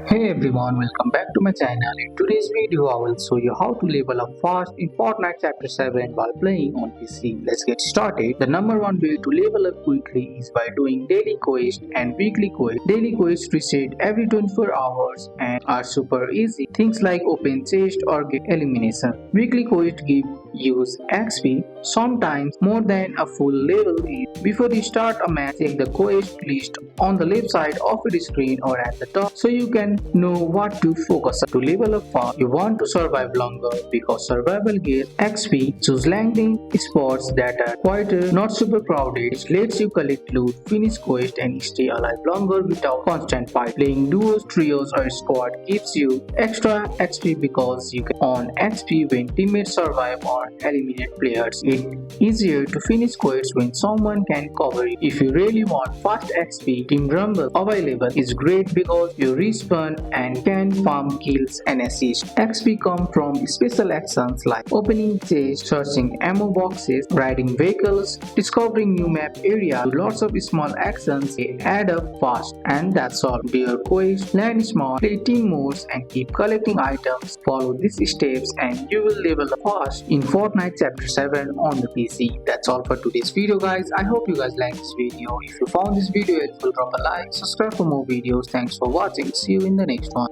Hey everyone, welcome back to my channel. In today's video, I will show you how to level up fast in Fortnite Chapter 7 while playing on PC. Let's get started. The number one way to level up quickly is by doing daily quests and weekly quests. Daily quests reset every 24 hours and are super easy. Things like open chest or get elimination. Weekly quests give use XP, sometimes more than a full level is. Before you start a match, check the quest list on the left side of your screen or at the top so you can know what to focus on. To level up fast, you want to survive longer because survival gives XP. Choose landing spots that are quieter, not super crowded, which lets you collect loot, finish quests, and stay alive longer without constant fight. Playing duos, trios, or squad gives you extra XP because you can earn XP when teammates survive or eliminate players. It's easier to finish quests when someone can cover you. If you really want fast XP, Team Rumble available is great because you respawn and can farm kills and assists. XP come from special actions like opening chests, searching ammo boxes, riding vehicles, discovering new map areas. Lots of small actions they add up fast, and that's all. Do your quests, land small, play team modes, and keep collecting items. Follow these steps and you will level up fast in Fortnite Chapter 7 on the PC. That's all for today's video, guys. I hope you guys liked this video. If you found this video helpful, drop a like, subscribe for more videos. Thanks for watching. See you in the next one.